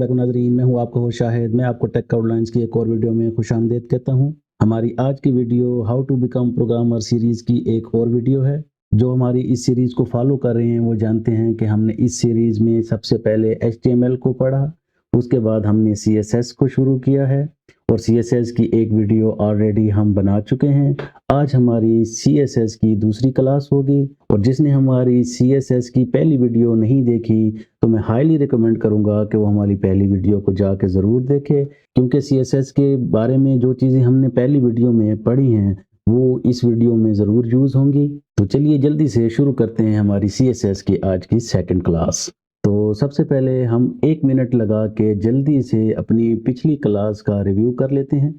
वालेकुम नाज़रीन, मैं हूँ आपका होस्ट शाहिद। मैं आपको टेक आउटलाइंस की एक और वीडियो में खुशामदीद कहता हूँ। हमारी आज की video how to become programmer series की एक और वीडियो है। जो हमारी इस सीरीज़ को फॉलो कर रहे हैं वो जानते हैं कि हमने इस सीरीज़ में सबसे पहले HTML को पढ़ा, उसके बाद हमने CSS को शुरू किया है और CSS की एक वीडियो ऑलरेडी हम बना चुके हैं। आज हमारी CSS की दूसरी क्लास होगी और जिसने हमारी CSS की पहली वीडियो नहीं देखी तो मैं हाईली रिकमेंड करूंगा कि वो हमारी पहली वीडियो को जाके ज़रूर देखे, क्योंकि CSS के बारे में जो चीज़ें हमने पहली वीडियो में पढ़ी हैं वो इस वीडियो में ज़रूर यूज़ होंगी। तो चलिए जल्दी से शुरू करते हैं हमारी CSS की आज की सेकंड क्लास। तो सबसे पहले हम 1 मिनट लगा के जल्दी से अपनी पिछली क्लास का रिव्यू कर लेते हैं।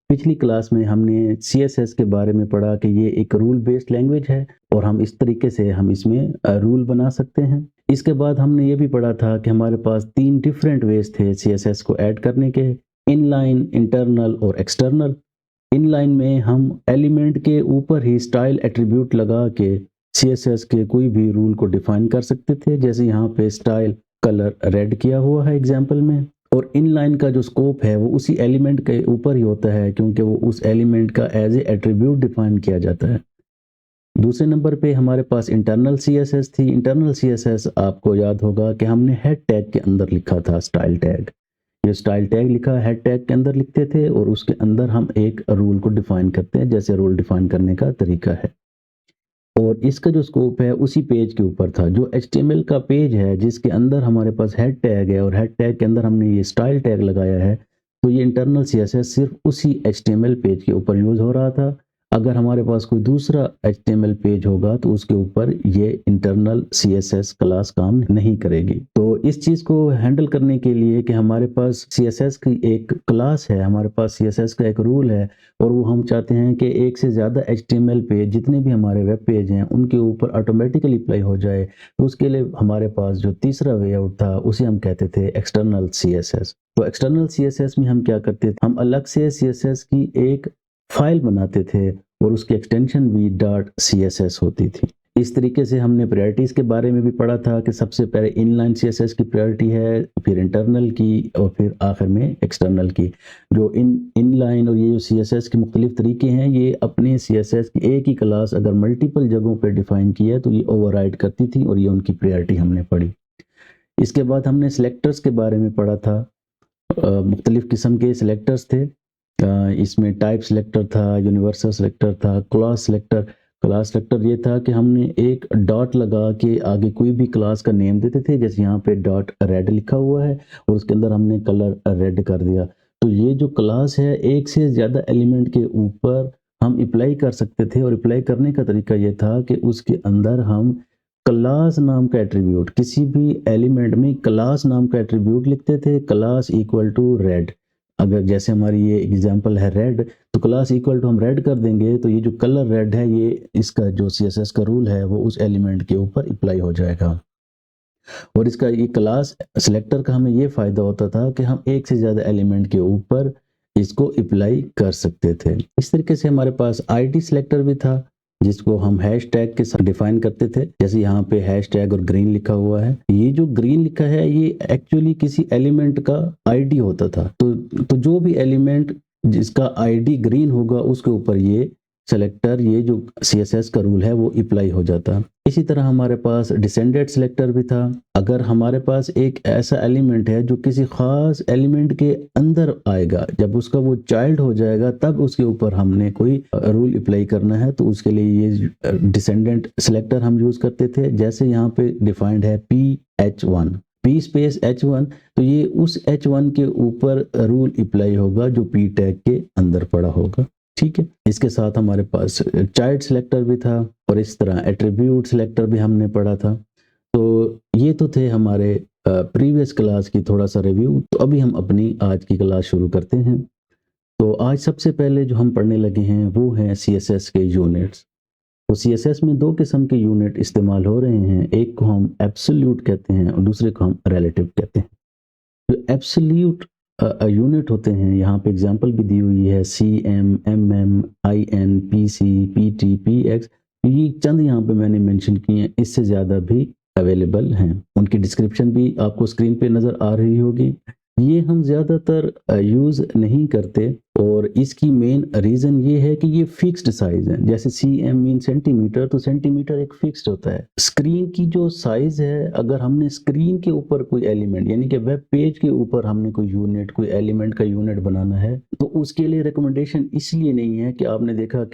पिछली क्लास में हमने CSS के बारे में पढ़ा कि ये एक रूल बेस्ड लैंग्वेज है और हम इस तरीके से हम इसमें रूल बना सकते हैं। इसके बाद हमने ये भी पढ़ा था कि हमारे पास 3 डिफरेंट वेज थे CSS को ऐड करने के, इनलाइन, इंटरनल और एक्सटर्नल। इनलाइन में हम एलिमेंट के ऊपर ही स्टाइल एट्रीब्यूट लगा के CSS के कोई भी रूल को डिफाइन कर सकते थे, जैसे यहाँ पे स्टाइल कलर रेड किया हुआ है एग्जाम्पल में। और इनलाइन का जो स्कोप है वो उसी एलिमेंट के ऊपर ही होता है, क्योंकि वो उस एलिमेंट का एज ए एट्रीब्यूट डिफाइन किया जाता है। दूसरे नंबर पे हमारे पास इंटरनल CSS थी। इंटरनल CSS आपको याद होगा कि हमने हेड टैग के अंदर लिखा था स्टाइल टैग। ये स्टाइल टैग लिखा हेड टैग के अंदर लिखते थे और उसके अंदर हम एक रूल को डिफाइन करते हैं, जैसे रूल डिफाइन करने का तरीका है। और इसका जो स्कोप है उसी पेज के ऊपर था। जो HTML का पेज है जिसके अंदर हमारे पास हेड टैग है और हेड टैग के अंदर हमने ये स्टाइल टैग लगाया है, तो ये इंटरनल CSS सिर्फ उसी HTML पेज के ऊपर यूज़ हो रहा था। अगर हमारे पास कोई दूसरा HTML पेज होगा तो उसके ऊपर ये इंटरनल CSS क्लास काम नहीं करेगी। तो इस चीज़ को हैंडल करने के लिए कि हमारे पास CSS की एक क्लास है, हमारे पास CSS का एक रूल है और वो हम चाहते हैं कि एक से ज़्यादा HTML पेज जितने भी हमारे वेब पेज हैं उनके ऊपर ऑटोमेटिकली अप्लाई हो जाए, तो उसके लिए हमारे पास जो तीसरा वे आउट था उसे हम कहते थे एक्सटर्नल CSS। तो एक्सटर्नल CSS में हम क्या करते थे, हम अलग से CSS की एक फाइल बनाते थे और उसकी एक्सटेंशन भी .css होती थी। इस तरीके से हमने प्रायोरिटीज़ के बारे में भी पढ़ा था कि सबसे पहले इनलाइन CSS की प्रायोरिटी है, फिर इंटरनल की और फिर आखिर में एक्सटर्नल की। जो इनलाइन और ये जो CSS के मुख्तलिफ तरीके हैं, ये अपने CSS की एक ही क्लास अगर मल्टीपल जगहों पे डिफाइन की है तो ये ओवरराइड करती थी और ये उनकी प्रायोरिटी हमने पढ़ी। इसके बाद हमने सिलेक्टर्स के बारे में पढ़ा था। मुख्तलिफ किस्म के सिलेक्टर्स थे। इसमें टाइप सिलेक्टर था, यूनिवर्सल सिलेक्टर था, क्लास सिलेक्टर। क्लास सिलेक्टर ये था कि हमने एक डॉट लगा के आगे कोई भी क्लास का नेम देते थे, जैसे यहाँ पे डॉट रेड लिखा हुआ है और उसके अंदर हमने कलर रेड कर दिया। तो ये जो क्लास है एक से ज़्यादा एलिमेंट के ऊपर हम अप्लाई कर सकते थे और अप्लाई करने का तरीका ये था कि उसके अंदर हम क्लास नाम का एट्रीब्यूट, किसी भी एलिमेंट में क्लास नाम का एट्रीब्यूट लिखते थे, क्लास इक्वल टू रेड। अगर जैसे हमारी ये एग्जांपल है रेड, तो क्लास इक्वल टू हम रेड कर देंगे तो ये जो कलर रेड है ये इसका जो CSS का रूल है वो उस एलिमेंट के ऊपर अप्लाई हो जाएगा। और इसका ये क्लास सिलेक्टर का हमें ये फ़ायदा होता था कि हम एक से ज़्यादा एलिमेंट के ऊपर इसको अप्लाई कर सकते थे। इस तरीके से हमारे पास ID सिलेक्टर भी था, जिसको हम हैश टैग के साथ डिफाइन करते थे। जैसे यहाँ पे हैश टैग और ग्रीन लिखा हुआ है, ये जो ग्रीन लिखा है ये एक्चुअली किसी एलिमेंट का ID होता था। तो जो भी एलिमेंट जिसका ID ग्रीन होगा उसके ऊपर ये सेलेक्टर, ये जो CSS का रूल है वो अप्लाई हो जाता। इसी तरह हमारे पास डिसेंडेड सिलेक्टर भी था। अगर हमारे पास एक ऐसा एलिमेंट है जो किसी खास एलिमेंट के अंदर आएगा, जब उसका वो चाइल्ड हो जाएगा तब उसके ऊपर हमने कोई रूल अप्लाई करना है, तो उसके लिए ये डिसेंडेंट सिलेक्टर हम यूज करते थे। जैसे यहाँ पे डिफाइंड है PH1, P स्पेस H1, तो ये उस H1 के ऊपर रूल अप्लाई होगा जो P टैग के अंदर पड़ा होगा। ठीक है, इसके साथ हमारे पास चाइल्ड सिलेक्टर भी था और इस तरह एट्रीब्यूट सिलेक्टर भी हमने पढ़ा था। तो ये तो थे हमारे प्रीवियस क्लास की थोड़ा सा रिव्यू। तो अभी हम अपनी आज की क्लास शुरू करते हैं। तो आज सबसे पहले जो हम पढ़ने लगे हैं वो हैं CSS के यूनिट्स। तो CSS में 2 किस्म के यूनिट इस्तेमाल हो रहे हैं, एक को हम एब्सोल्यूट कहते हैं और दूसरे को हम रिलेटिव कहते हैं। जो एब्सोल्यूट यूनिट होते हैं, यहाँ पे एग्जांपल भी दी हुई है CM, MM, IN, PC, PT, PX। ये चंद यहाँ पे मैंने मेंशन किए हैं, इससे ज़्यादा भी अवेलेबल हैं। उनकी डिस्क्रिप्शन भी आपको स्क्रीन पे नज़र आ रही होगी। ये हम ज़्यादातर यूज़ नहीं करते और इसकी मेन रीज़न ये है कि ये फिक्स्ड साइज़ है। जैसे सीएम मीन सेंटीमीटर, तो सेंटीमीटर एक फिक्स्ड होता है। स्क्रीन की जो साइज़ है, अगर हमने स्क्रीन के ऊपर कोई एलिमेंट यानी कि वेब पेज के ऊपर हमने कोई यूनिट, कोई एलिमेंट का यूनिट बनाना है, तो उसके लिए रिकमेंडेशन इसलिए नहीं है कि आपने देखा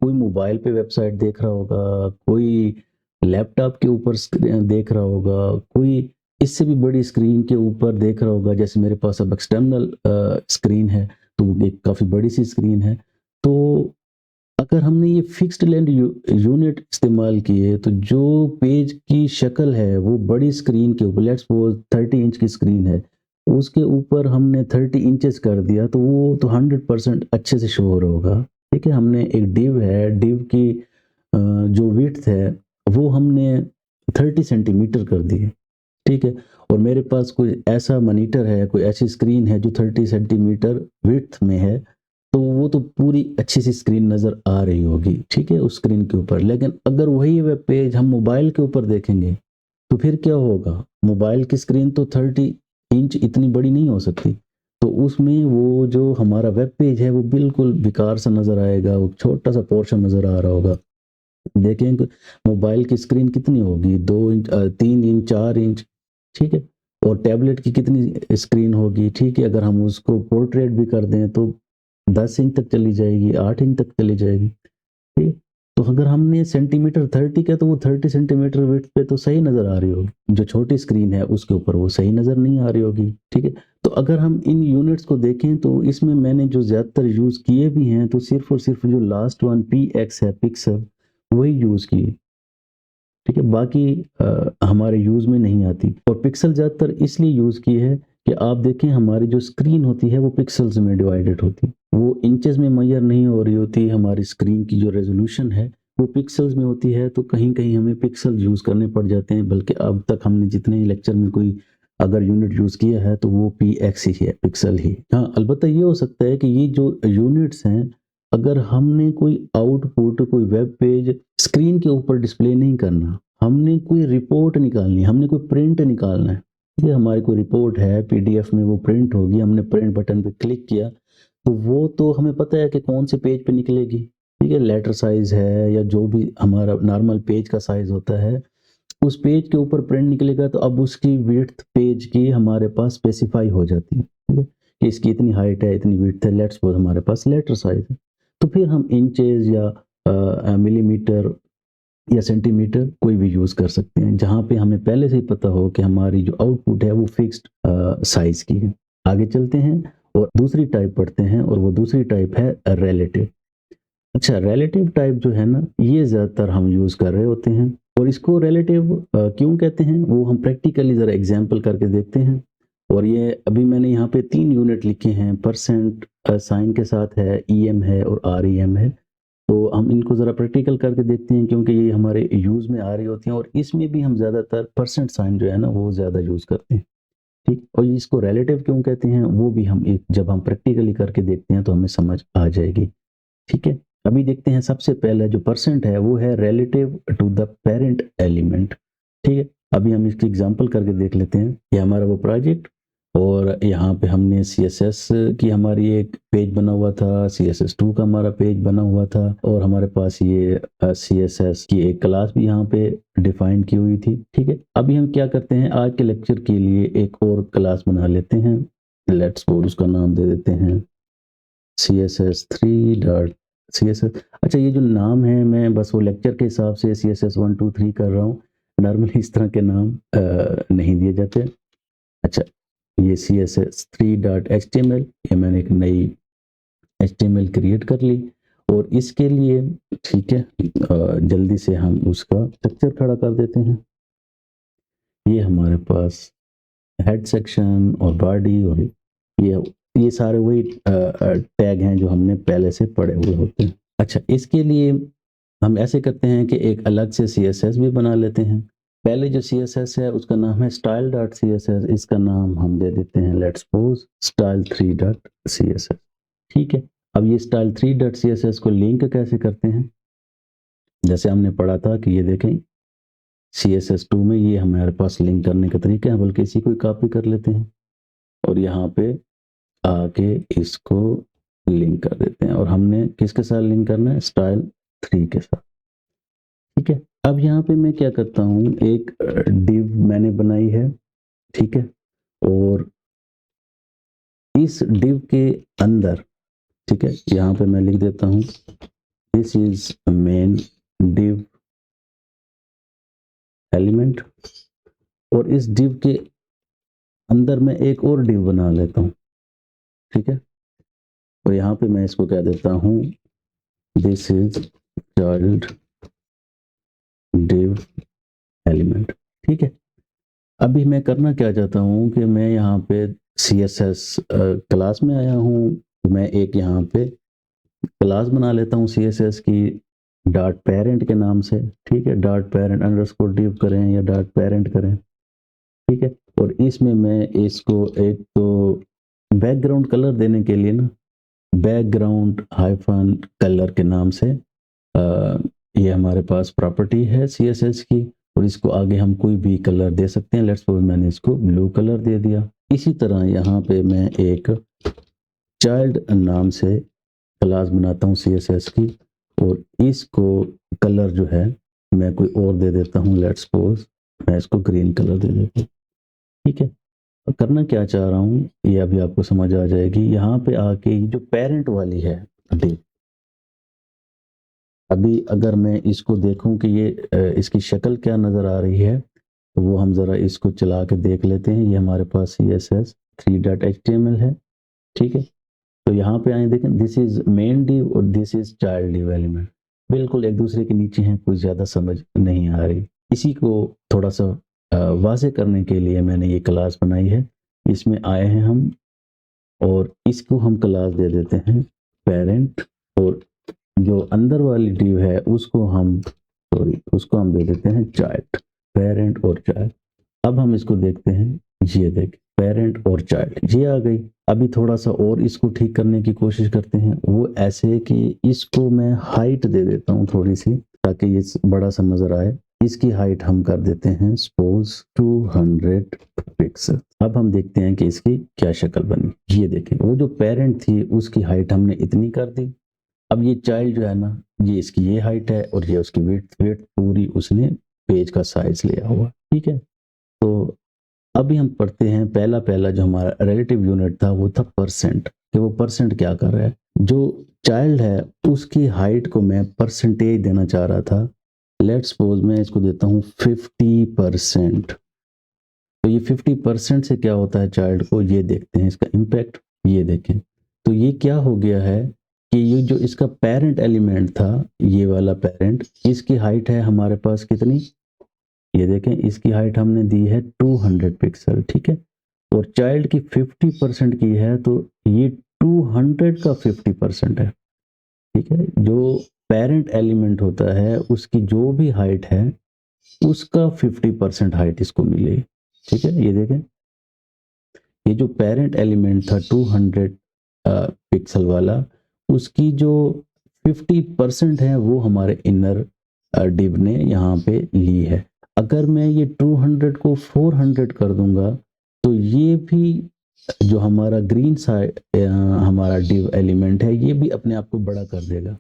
कोई मोबाइल पे वेबसाइट देख रहा होगा, कोई लैपटॉप के ऊपर देख रहा होगा, कोई इससे भी बड़ी स्क्रीन के ऊपर देख रहा होगा। जैसे मेरे पास अब एक्सटर्नल स्क्रीन है, तो वो एक काफ़ी बड़ी सी स्क्रीन है। तो अगर हमने ये फिक्स्ड लेंथ यूनिट इस्तेमाल किए, तो जो पेज की शक्ल है वो बड़ी स्क्रीन के ऊपर, लेट्स सपोज 30 इंच की स्क्रीन है, उसके ऊपर हमने 30 इंचेस कर दिया, तो वो तो 100% अच्छे से शो हो रहा होगा। ठीक है, हमने एक डिव है, डिव की जो विड्थ है वो हमने 30 सेंटीमीटर कर दी है। ठीक है, और मेरे पास कोई ऐसा मॉनिटर है, कोई ऐसी स्क्रीन है जो 30 सेंटीमीटर विड्थ में है, तो वो तो पूरी अच्छी सी स्क्रीन नज़र आ रही होगी, ठीक है, उस स्क्रीन के ऊपर। लेकिन अगर वही वेब पेज हम मोबाइल के ऊपर देखेंगे, तो फिर क्या होगा? मोबाइल की स्क्रीन तो 30 इंच इतनी बड़ी नहीं हो सकती, तो उसमें वो जो हमारा वेब पेज है वो बिल्कुल बेकार सा नज़र आएगा, वो छोटा-सा पोर्शन नज़र आ रहा होगा। देखें मोबाइल की स्क्रीन कितनी होगी, 2 इंच 3 इंच, 4 इंच, ठीक है? और टैबलेट की कितनी स्क्रीन होगी, ठीक है? अगर हम उसको पोर्ट्रेट भी कर दें तो 10 इंच तक चली जाएगी, 8 इंच तक चली जाएगी, ठीक? तो अगर हमने सेंटीमीटर 30 का, तो वो 30 सेंटीमीटर विड्थ पे तो सही नज़र आ रही होगी। जो छोटी स्क्रीन है उसके ऊपर वो सही नज़र नहीं आ रही होगी, ठीक है? तो अगर हम इन यूनिट्स को देखें, तो इसमें मैंने जो ज़्यादातर यूज़ किए भी हैं, तो सिर्फ़ और सिर्फ़ जो लास्ट वन पीएक्स है, पिक्सल, वही यूज़ किए। ठीक है, बाकी हमारे यूज़ में नहीं आती। और पिक्सल ज़्यादातर इसलिए यूज़ की है कि आप देखें हमारी जो स्क्रीन होती है वो पिक्सेल्स में डिवाइडेड होती है। वो इंचेस में मेज़र नहीं हो रही होती, हमारी स्क्रीन की जो रेज़ोल्यूशन है वो पिक्सेल्स में होती है, तो कहीं-कहीं हमें पिक्सल यूज़ करने पड़ जाते हैं। बल्कि अब तक हमने जितने ही लेक्चर में कोई अगर यूनिट यूज़ किया है तो वो पीएक्स ही है, पिक्सल ही। हाँ, अलबत्ता ये हो सकता है कि ये जो यूनिट्स हैं, अगर हमने कोई आउटपुट, कोई वेब पेज स्क्रीन के ऊपर डिस्प्ले नहीं करना, हमने कोई रिपोर्ट निकालनी है, हमने कोई प्रिंट निकालना है, ठीक है? हमारी कोई रिपोर्ट है, पीडीएफ में वो प्रिंट होगी, हमने प्रिंट बटन पे क्लिक किया, तो वो तो हमें पता है कि कौन से पेज पे निकलेगी, ठीक है? लेटर साइज़ है या जो भी हमारा नॉर्मल पेज का साइज़ होता है, उस पेज के ऊपर प्रिंट निकलेगा, तो अब उसकी विड्थ पेज की हमारे पास स्पेसिफ़ाई हो जाती है, ठीक है? कि इसकी इतनी हाइट है, इतनी विड्थ है, लेट्स सपोज़ हमारे पास लेटर साइज़ है। तो फिर हम इंचेस या मिलीमीटर या सेंटीमीटर कोई भी यूज़ कर सकते हैं, जहाँ पे हमें पहले से ही पता हो कि हमारी जो आउटपुट है वो फिक्स्ड साइज़ की है। आगे चलते हैं और दूसरी टाइप पढ़ते हैं, और वो दूसरी टाइप है रिलेटिव। अच्छा, रिलेटिव टाइप जो है ना, ये ज़्यादातर हम यूज़ कर रहे होते हैं, और इसको रिलेटिव क्यों कहते हैं वो हम प्रैक्टिकली ज़रा एग्ज़ाम्पल करके देखते हैं। और ये अभी मैंने यहाँ पे 3 यूनिट लिखे हैं, परसेंट साइन के साथ है, ईएम है और आरईएम है। तो हम इनको ज़रा प्रैक्टिकल करके देखते हैं, क्योंकि ये हमारे यूज़ में आ रही होती हैं, और इसमें भी हम ज़्यादातर परसेंट साइन जो है ना वो ज़्यादा यूज़ करते हैं, ठीक? और इसको रिलेटिव क्यों कहते हैं वो भी हम एक जब हम प्रैक्टिकली करके देखते हैं तो हमें समझ आ जाएगी, ठीक है? अभी देखते हैं, सबसे पहला जो परसेंट है वो है relative to the parent element, ठीक है? अभी हम इसकी एग्ज़ाम्पल करके देख लेते हैं। ये हमारा वो प्रोजेक्ट, और यहाँ पे हमने सीएसएस की हमारी एक पेज बना हुआ था, सीएसएस2 का हमारा पेज बना हुआ था, और हमारे पास ये सीएसएस की एक क्लास भी यहाँ पे डिफाइन की हुई थी, ठीक है? अभी हम क्या करते हैं, आज के लेक्चर के लिए एक और क्लास बना लेते हैं। लेट्स सपोज उसका नाम दे देते हैं css3 डॉट css। अच्छा, ये जो नाम है मैं बस वो लेक्चर के हिसाब से css1 2 3 कर रहा हूँ। नॉर्मली इस तरह के नाम नहीं दिए जाते। अच्छा, ये css3.html, ये मैंने एक नई html क्रिएट कर ली, और इसके लिए ठीक है, जल्दी से हम उसका स्ट्रक्चर खड़ा कर देते हैं। ये हमारे पास हेड सेक्शन और बॉडी, और ये सारे वही टैग हैं जो हमने पहले से पढ़े हुए होते हैं। अच्छा, इसके लिए हम ऐसे करते हैं कि एक अलग से CSS भी बना लेते हैं। पहले जो CSS है उसका नाम है style.css, इसका नाम हम दे देते हैं लेट्स सपोज style3.css, ठीक है? अब ये style3.css को लिंक कैसे करते हैं? जैसे हमने पढ़ा था कि ये देखें CSS2 में ये हमारे पास लिंक करने का तरीका है, बल्कि इसी को कॉपी कर लेते हैं। और यहाँ पे आके इसको लिंक कर देते हैं, और हमने किसके साथ लिंक करना है, स्टाइल 3 के साथ। ठीक है, अब यहाँ पे मैं क्या करता हूँ, एक डिव मैंने बनाई है, ठीक है, और इस डिव के अंदर, ठीक है, यहाँ पे मैं लिख देता हूँ this is main div element, और इस डिव के अंदर मैं एक और डिव बना लेता हूँ, ठीक है, और यहाँ पे मैं इसको कह देता हूँ this is child div element. ठीक है, अभी मैं करना क्या चाहता हूँ कि मैं यहाँ पे CSS क्लास में आया हूँ, तो मैं एक यहाँ पे क्लास बना लेता हूँ CSS की डॉट पेरेंट के नाम से। ठीक है, डॉट पेरेंट अंडरस्कोर डिव करें या डॉट पेरेंट करें, ठीक है, और इसमें मैं इसको एक तो बैकग्राउंड कलर देने के लिए ना बैकग्राउंड हाइफन कलर के नाम से ये हमारे पास प्रॉपर्टी है CSS की, और इसको आगे हम कोई भी कलर दे सकते हैं। लेट्स सपोज मैंने इसको ब्लू कलर दे दिया। इसी तरह यहाँ पे मैं एक चाइल्ड नाम से क्लास बनाता हूँ CSS की, और इसको कलर जो है मैं कोई और दे देता हूँ। लेट्स सपोज मैं इसको ग्रीन कलर दे देता हूँ। ठीक है, करना क्या चाह रहा हूँ ये अभी आपको समझ आ जाएगी। यहाँ पे आके जो पेरेंट वाली है डिव, अभी अगर मैं इसको देखूं कि ये इसकी शक्ल क्या नज़र आ रही है, तो वो हम ज़रा इसको चला के देख लेते हैं। ये हमारे पास CSS 3.html है। ठीक है, तो यहाँ पे आए देखें दिस इज मेन डिव और this is child div element, बिल्कुल एक दूसरे के नीचे हैं, कुछ ज़्यादा समझ नहीं आ रही। इसी को थोड़ा सा वाज़े करने के लिए मैंने ये क्लास बनाई है। इसमें आए हैं हम, और इसको हम क्लास दे देते हैं पेरेंट, और जो अंदर वाली डिव है उसको हम उसको हम दे देते हैं चाइल्ड, पेरेंट और चाइल्ड। अब हम इसको देखते हैं, ये देख पेरेंट और चाइल्ड ये आ गई। अभी थोड़ा सा और इसको ठीक करने की कोशिश करते हैं, वो ऐसे कि इसको मैं हाइट दे देता हूँ थोड़ी सी, ताकि ये बड़ा सा नजर आए। इसकी हाइट हम कर देते हैं सपोज 200 पिक्सल। अब हम देखते हैं कि इसकी क्या शक्ल बनी। ये देखें, वो जो पेरेंट थी उसकी हाइट हमने इतनी कर दी। अब ये चाइल्ड जो है ना, ये इसकी ये हाइट है, और ये उसकी वेट पूरी उसने पेज का साइज लिया हुआ। ठीक है, तो अभी हम पढ़ते हैं पहला पहला जो हमारा रिलेटिव यूनिट था वो था परसेंट, कि वो परसेंट क्या कर रहा है। जो चाइल्ड है उसकी हाइट को मैं परसेंटेज देना चाह रहा था। लेट्स सपोज मैं इसको देता हूँ 50%। तो ये 50% से क्या होता है चाइल्ड को, ये देखते हैं इसका इम्पैक्ट। ये देखें, तो ये क्या हो गया है कि ये जो इसका पेरेंट एलिमेंट था, ये वाला पेरेंट, इसकी हाइट है हमारे पास कितनी, ये देखें, इसकी हाइट हमने दी है 200 पिक्सल। ठीक है, और चाइल्ड की 50% की है, तो ये 200 का 50% है। ठीक है, जो पेरेंट एलिमेंट होता है उसकी जो भी हाइट है उसका 50% हाइट इसको मिलेगी। ठीक है, ये देखें, ये जो पेरेंट एलिमेंट था 200 पिक्सल वाला, उसकी जो 50% है वो हमारे इनर डिव ने यहाँ पे ली है। अगर मैं ये 200 को 400 कर दूंगा, तो ये भी जो हमारा ग्रीन साइड हमारा डिव एलिमेंट है, ये भी अपने आप को बड़ा कर देगा।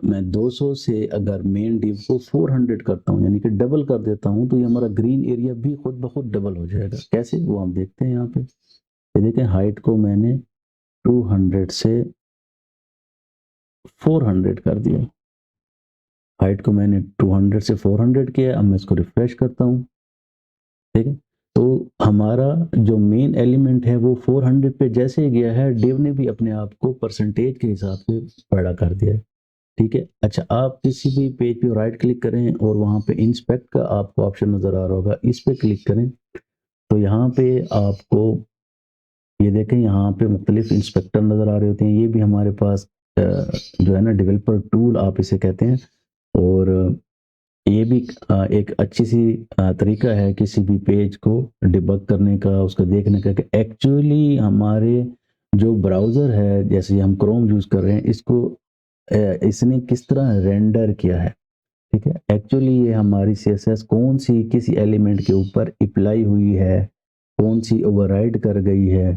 मैं 200 से अगर मेन डिव को 400 करता हूँ, यानी कि डबल कर देता हूँ, तो ये हमारा ग्रीन एरिया भी खुद ब खुद डबल हो जाएगा। कैसे, वो हम देखते हैं यहाँ पे। ये देखें, हाइट को मैंने 200 से 400 कर दिया। हाइट को मैंने 200 से 400 किया। अब मैं इसको रिफ्रेश करता हूँ, ठीक है, तो हमारा जो मेन एलिमेंट है वो 400 पे जैसे ही गया है, डिव ने भी अपने आप को परसेंटेज के हिसाब से बड़ा कर दिया है। ठीक है, अच्छा, आप किसी भी पेज पे राइट क्लिक करें और वहाँ पे इंस्पेक्ट का आपको ऑप्शन नज़र आ रहा होगा, इस पे क्लिक करें, तो यहाँ पे आपको ये देखें, यहाँ पे मुख्तलिफ इंस्पेक्टर नज़र आ रहे होते हैं। ये भी हमारे पास जो है ना डेवलपर टूल आप इसे कहते हैं, और ये भी एक अच्छी सी तरीका है किसी भी पेज को डिबग करने का, उसका देखने का कि एक्चुअली हमारे जो ब्राउज़र है, जैसे हम क्रोम यूज़ कर रहे हैं, इसको इसने किस तरह रेंडर किया है। ठीक है, एक्चुअली ये हमारी CSS कौन सी किसी एलिमेंट के ऊपर अप्लाई हुई है, कौन सी ओवरराइड कर गई है,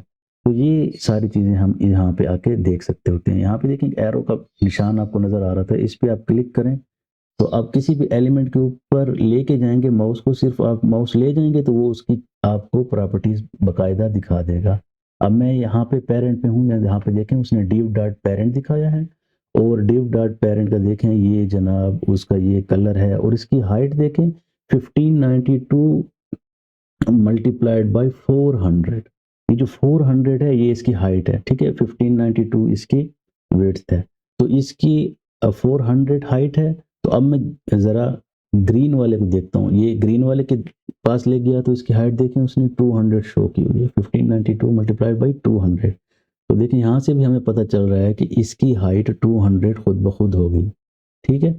तो ये सारी चीज़ें हम यहाँ पे आके देख सकते होते हैं। यहाँ पे देखें एरो का निशान आपको नज़र आ रहा था, इस पे आप क्लिक करें तो आप किसी भी एलिमेंट के ऊपर लेके जाएंगे माउस को, सिर्फ आप माउस ले जाएंगे तो वो उसकी आपको प्रॉपर्टीज बाकायदा दिखा देगा। अब मैं यहाँ पे पेरेंट पे हूँ, यहाँ पे देखें उसने div डॉट पेरेंट दिखाया है, और div डॉट पेरेंट का देखें ये जनाब उसका ये कलर है, और इसकी हाइट देखें 1592 मल्टीप्लाइड बाई 400। ये जो 400 है ये इसकी हाइट है, ठीक है, 1592 इसकी विड्थ है, तो इसकी 400 हाइट है। तो अब मैं ज़रा ग्रीन वाले को देखता हूँ, ये ग्रीन वाले के पास ले गया तो इसकी हाइट देखें उसने 200 शो की हुई है, 1592 मल्टीप्लाइड बाई 200। तो देखें यहाँ से भी हमें पता चल रहा है कि इसकी हाइट 200 खुद ब खुद होगी, ठीक है।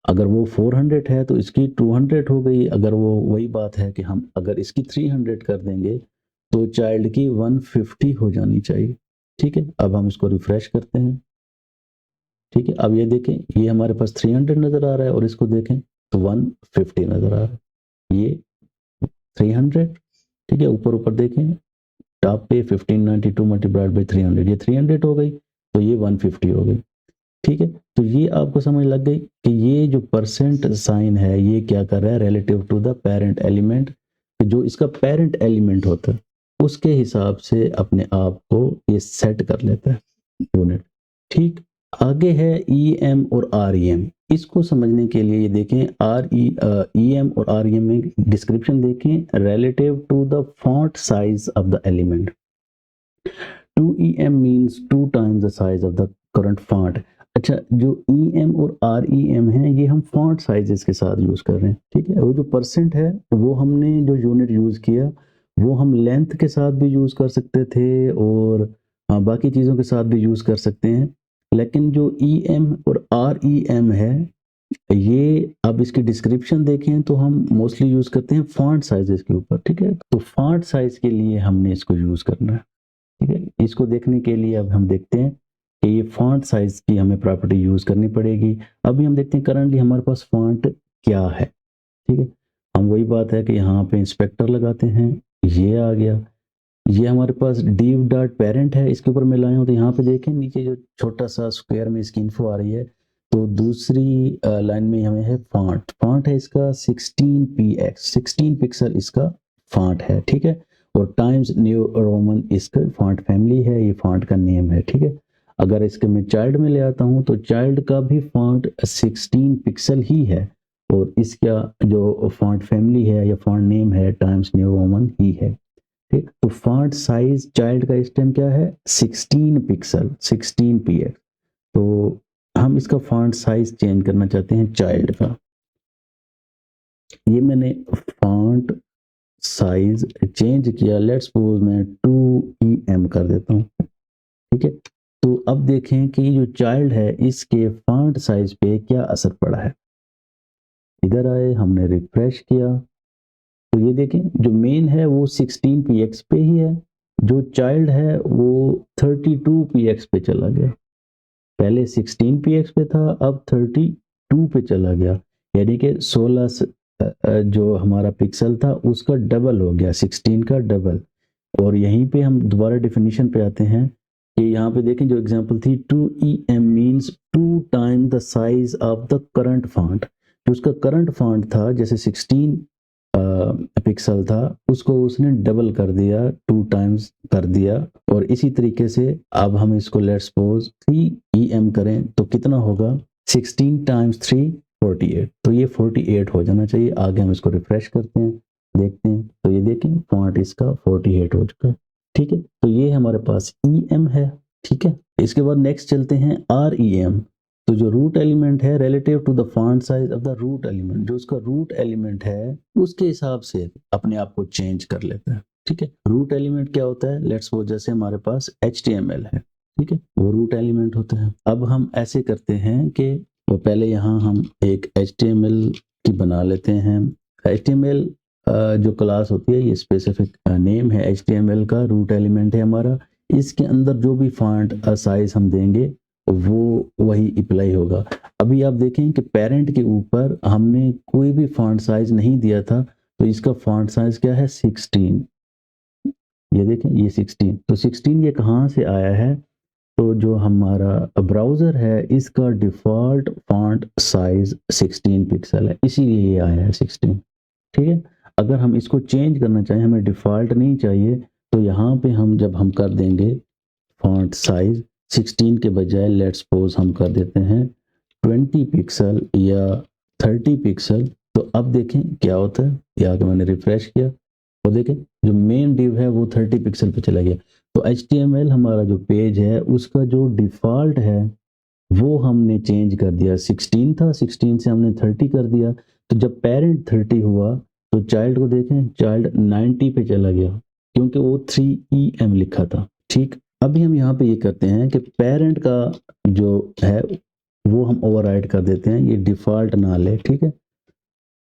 अगर वो 400 है तो इसकी 200 हो गई। अगर वो वही बात है कि हम अगर इसकी 300 कर देंगे तो चाइल्ड की 150 हो जानी चाहिए, ठीक है। अब हम इसको रिफ्रेश करते हैं, ठीक है। अब ये देखें ये हमारे पास 300 नज़र आ रहा है, और इसको देखें तो 150 नज़र आ रहा है, ये 300, ठीक है। ऊपर ऊपर देखें टॉप पे 1592 मल्टीप्लाइड बाई 300, ये 300 हो गई, तो ये 150 हो गई, ठीक है। तो ये आपको समझ लग गई कि ये जो परसेंट साइन है ये क्या कर रहा है, relative to the parent element, जो इसका पेरेंट एलिमेंट होता है उसके हिसाब से अपने आप को ये सेट कर लेता है यूनिट, ठीक। आगे है ई एम और आर ई एम। इसको समझने के लिए ये देखें ई एम और आर ई एम में डिस्क्रिप्शन देखें, relative to the font size of the element. 2em means 2 times the size of the current font. अच्छा, जो ई एम और आर ई एम है ये हम फॉन्ट साइजेस के साथ यूज़ कर रहे हैं, ठीक है। वो जो परसेंट है वो हमने जो यूनिट यूज़ किया वो हम लेंथ के साथ भी यूज़ कर सकते थे, और बाकी चीज़ों के साथ भी यूज़ कर सकते हैं। लेकिन जो ई एम और आर ई एम है ये, अब इसकी डिस्क्रिप्शन देखें तो हम मोस्टली यूज़ करते हैं फॉन्ट साइजेस के ऊपर, ठीक है। तो फॉन्ट साइज के लिए हमने इसको यूज़ करना है, ठीक है। इसको देखने के लिए अब हम देखते हैं कि ये फॉन्ट साइज की हमें प्रॉपर्टी यूज़ करनी पड़ेगी। अभी हम देखते हैं करंटली हमारे पास फॉन्ट क्या है, ठीक है। हम वही बात है कि यहाँ पे इंस्पेक्टर लगाते हैं, ये आ गया। ये हमारे पास div डॉट पेरेंट है, इसके ऊपर मैं लाया हूँ तो यहाँ पे देखें नीचे जो छोटा सा स्क्वायर में इसकी इन्फो आ रही है, तो दूसरी लाइन में हमें है फॉन्ट। फॉन्ट है इसका 16px, 16 पिक्सल इसका फॉन्ट है, ठीक है। और टाइम्स न्यू रोमन इसका फॉन्ट फैमिली है, ये फॉन्ट का नेम है, ठीक है। अगर इसके मैं चाइल्ड में ले आता हूँ तो चाइल्ड का भी फॉन्ट 16 पिक्सल ही है, और इसका जो फॉन्ट फैमिली है या फॉन्ट नेम है टाइम्स न्यू रोमन ही है, ठीक। तो फॉन्ट साइज चाइल्ड का इस टाइम क्या है 16 पिक्सल, 16 px। तो हम इसका फॉन्ट साइज चेंज करना चाहते हैं चाइल्ड का। ये मैंने फॉन्ट साइज चेंज किया, लेट्स सपोज मैं 2em कर देता हूँ, ठीक है। तो अब देखें कि जो चाइल्ड है इसके फॉन्ट साइज पे क्या असर पड़ा है। इधर आए, हमने रिफ्रेश किया तो ये देखें जो मेन है वो 16px पे ही है, जो चाइल्ड है वो 32px पे चला गया। पहले 16px पे था, अब 32 पे चला गया, यानी कि 16 जो हमारा पिक्सल था उसका डबल हो गया, 16 का डबल। और यहीं पे हम दोबारा डेफिनेशन पे आते हैं कि यहाँ पे देखें जो एग्जांपल थी 2em means 2 time the size of the current font. जो उसका करंट फॉन्ट था जैसे 16 पिक्सल था उसको उसने डबल कर दिया, 2 टाइम्स कर दिया। और इसी तरीके से अब हम इसको लेट्स सपोज 3em करें तो कितना होगा 16 टाइम्स 3 48, तो ये 48 हो जाना चाहिए। आगे हम इसको रिफ्रेश करते हैं, देखते हैं तो ये देखें फॉन्ट इसका 48 हो चुका है, ठीक है। तो ये हमारे पास em है, ठीक है। इसके बाद नेक्स्ट चलते हैं rem। तो जो रूट एलिमेंट है relative to the font size of the root element, जो उसका रूट एलिमेंट है उसके हिसाब से अपने आप को चेंज कर लेता है, ठीक है। रूट एलिमेंट क्या होता है, लेट्स सपोज जैसे हमारे पास HTML है, ठीक है, वो रूट एलिमेंट होता है। अब हम ऐसे करते हैं कि तो पहले यहाँ हम एक HTML की बना लेते हैं। HTML जो क्लास होती है ये स्पेसिफिक नेम है HTML का, रूट एलिमेंट है हमारा। इसके अंदर जो भी फॉन्ट साइज हम देंगे वो वही अप्लाई होगा। अभी आप देखें कि पेरेंट के ऊपर हमने कोई भी फॉन्ट साइज नहीं दिया था, तो इसका फॉन्ट साइज क्या है 16, ये देखें ये 16, तो 16 ये कहाँ से आया है? तो जो हमारा ब्राउज़र है इसका डिफ़ॉल्ट फ़ॉन्ट साइज़ 16 पिक्सल है, इसीलिए ये आया है 16, ठीक है? अगर हम इसको चेंज करना चाहें, हमें डिफ़ॉल्ट नहीं चाहिए, तो यहाँ पे हम जब हम कर देंगे फ़ॉन्ट साइज़ 16 के बजाय लेट्स सपोज़ हम कर देते हैं 20 पिक्सल या 30 पिक्सल, तो अब देखें क्या होता है। ये आके मैंने रिफ्रेश किया और देखें जो मेन डिव है वो 30 पिक्सल पे चला गया। तो HTML हमारा जो पेज है उसका जो डिफ़ॉल्ट है वो हमने चेंज कर दिया, 16 था, 16 से हमने 30 कर दिया। तो जब पेरेंट 30 हुआ तो चाइल्ड को देखें, चाइल्ड 90 पे चला गया क्योंकि वो 3EM लिखा था, ठीक। अभी हम यहाँ पे ये करते हैं कि पेरेंट का जो है वो हम ओवरराइड कर देते हैं, ये डिफ़ॉल्ट ना ले, ठीक है।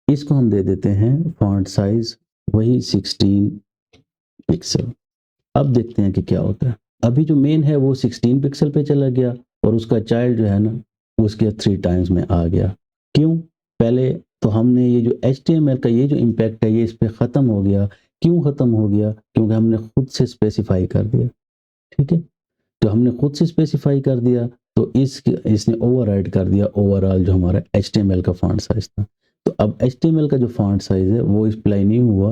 इसको हम दे देते हैं फ़ॉन्ट साइज़ वही 16 पिक्सल। अब देखते हैं कि क्या होता है। अभी जो मेन है वो 16 पिक्सल पे चला गया और उसका चाइल्ड जो है ना उसके 3 टाइम्स में आ गया। क्यों? पहले तो हमने ये जो HTML का ये जो इम्पैक्ट है ये इस पे ख़त्म हो गया। क्यों ख़त्म हो गया? क्योंकि हमने खुद से स्पेसिफ़ाई कर दिया, ठीक है। जो हमने खुद से स्पेसिफ़ाई कर दिया तो इसने ओवरराइड कर दिया ओवरऑल जो हमारा HTML का फ़ॉन्ट साइज़ था। तो अब HTML का जो फ़ॉन्ट साइज़ है वो अप्लाई नहीं हुआ,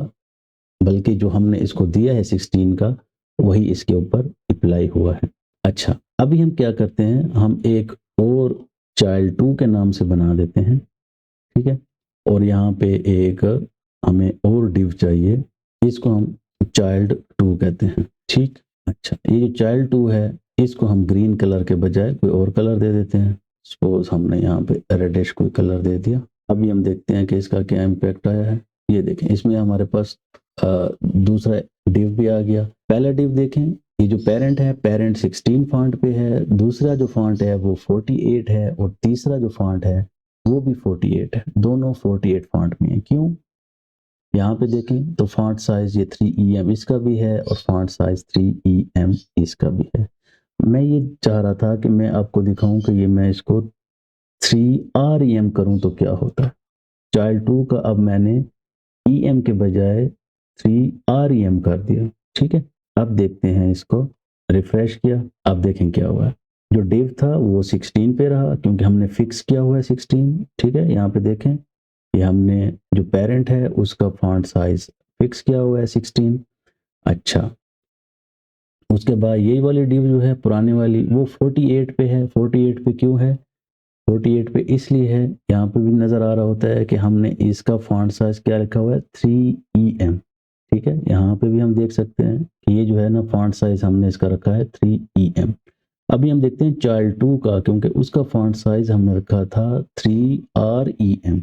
बल्कि जो हमने इसको दिया है 16 का वही इसके ऊपर अप्लाई हुआ है। अच्छा, अभी हम क्या करते हैं, हम एक और चाइल्ड 2 के नाम से बना देते हैं, ठीक है। और यहाँ पे एक हमें और डिव चाहिए, इसको हम चाइल्ड 2 कहते हैं, ठीक। अच्छा, ये जो चाइल्ड 2 है इसको हम ग्रीन कलर के बजाय कोई और कलर दे देते हैं। सपोज हमने यहाँ पे रेडिश कोई कलर दे दिया। अभी हम देखते हैं कि इसका क्या इम्पैक्ट आया है। ये देखें इसमें हमारे पास दूसरा डिव भी आ गया। पहला डिव देखें, ये जो पेरेंट है, पेरेंट 16 फॉन्ट पे है, दूसरा जो फॉन्ट है वो 48 है और तीसरा जो फॉन्ट है वो भी 48 है। दोनों 48 फॉन्ट में है। क्यों? यहाँ पे देखें तो फॉन्ट साइज ये 3EM इसका भी है और फॉन्ट साइज 3EM इसका भी है। मैं ये चाह रहा था कि मैं आपको दिखाऊं कि ये मैं इसको 3REM करूं तो क्या होता है। चाइल्ड 2 का अब मैंने EM के बजाय 3REM कर दिया, ठीक है। अब देखते हैं, इसको रिफ्रेश किया, अब देखें क्या हुआ है। जो डिव था वो 16 पे रहा क्योंकि हमने फिक्स किया हुआ है 16, ठीक है। यहाँ पे देखें ये हमने जो पेरेंट है उसका फॉन्ट साइज फिक्स किया हुआ है 16। अच्छा, उसके बाद यही वाली डिव जो है पुराने वाली वो 48 पे है। 48 पे क्यों है? 48 पे इसलिए है, यहाँ पे भी नज़र आ रहा होता है कि हमने इसका फॉन्ट साइज क्या रखा हुआ है 3EM, ठीक है। यहाँ पे भी हम देख सकते हैं कि ये जो है ना फॉन्ट साइज हमने इसका रखा है 3EM। अभी हम देखते हैं चाइल्ड 2 का, क्योंकि उसका फॉन्ट साइज हमने रखा था 3REM।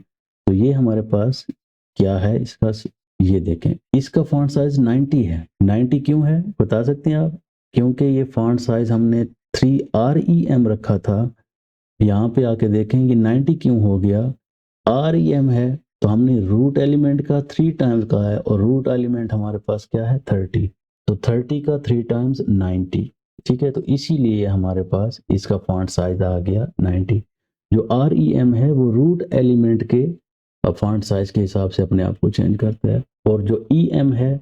तो ये हमारे पास क्या है इसका, ये देखें इसका फॉन्ट साइज 90 है। 90 क्यों है बता सकते हैं आप? क्योंकि ये फॉन्ट साइज हमने 3REM रखा था। यहाँ पे आके देखें ये 90 क्यों हो गया? REM है तो हमने रूट एलिमेंट का 3 टाइम्स का है और रूट एलिमेंट हमारे पास क्या है 30। तो 30 का 3 टाइम्स 90, ठीक है। तो इसीलिए हमारे पास इसका फॉन्ट साइज आ गया 90। जो REM है वो रूट एलिमेंट के फॉन्ट साइज के हिसाब से अपने आप को चेंज करता है और जो EM है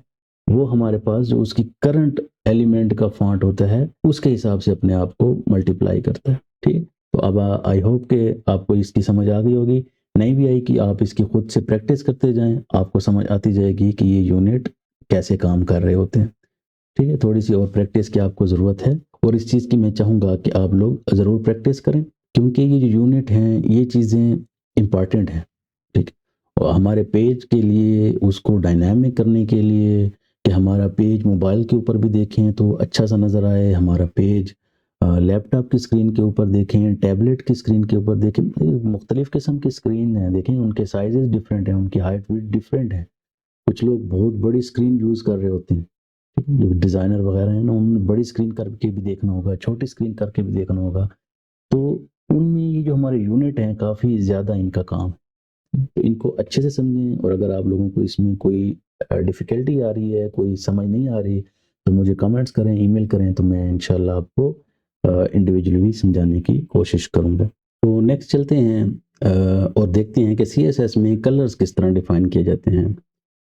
वो हमारे पास जो उसकी करंट एलिमेंट का फॉन्ट होता है उसके हिसाब से अपने आप को मल्टीप्लाई करता है, ठीक। तो अब आई होप कि आपको इसकी समझ आ गई होगी। नहीं भी आई कि आप इसकी खुद से प्रैक्टिस करते जाएं, आपको समझ आती जाएगी कि ये यूनिट कैसे काम कर रहे होते हैं, ठीक है। थोड़ी सी और प्रैक्टिस की आपको ज़रूरत है और इस चीज़ की मैं चाहूँगा कि आप लोग ज़रूर प्रैक्टिस करें क्योंकि ये जो यूनिट हैं ये चीज़ें इम्पॉर्टेंट हैं, ठीक। और हमारे पेज के लिए उसको डायनामिक करने के लिए कि हमारा पेज मोबाइल के ऊपर भी देखें तो अच्छा सा नज़र आए, हमारा पेज लैपटॉप की स्क्रीन के ऊपर देखें, टैबलेट की स्क्रीन के ऊपर देखें, मुख्तलिफ़ किस्म की स्क्रीन हैं, देखें उनके साइजेस डिफरेंट हैं, उनकी हाइट विड्थ डिफरेंट है। कुछ लोग बहुत बड़ी स्क्रीन यूज़ कर रहे होते हैं, ठीक है। जो डिज़ाइनर वगैरह हैं ना उन्हें बड़ी स्क्रीन करके भी देखना होगा, छोटी स्क्रीन करके भी देखना होगा। तो उनमें ये जो हमारे यूनिट हैं काफ़ी ज़्यादा इनका काम है। तो इनको अच्छे से समझें और अगर आप लोगों को इसमें कोई डिफ़िकल्टी आ रही है, कोई समझ नहीं आ रही, तो मुझे कमेंट्स करें, ईमेल करें, तो मैं इंशाल्लाह आपको इंडिविजुअली समझाने की कोशिश करूँगा। तो नेक्स्ट चलते हैं और देखते हैं कि CSS में कलर्स किस तरह डिफ़ाइन किए जाते हैं।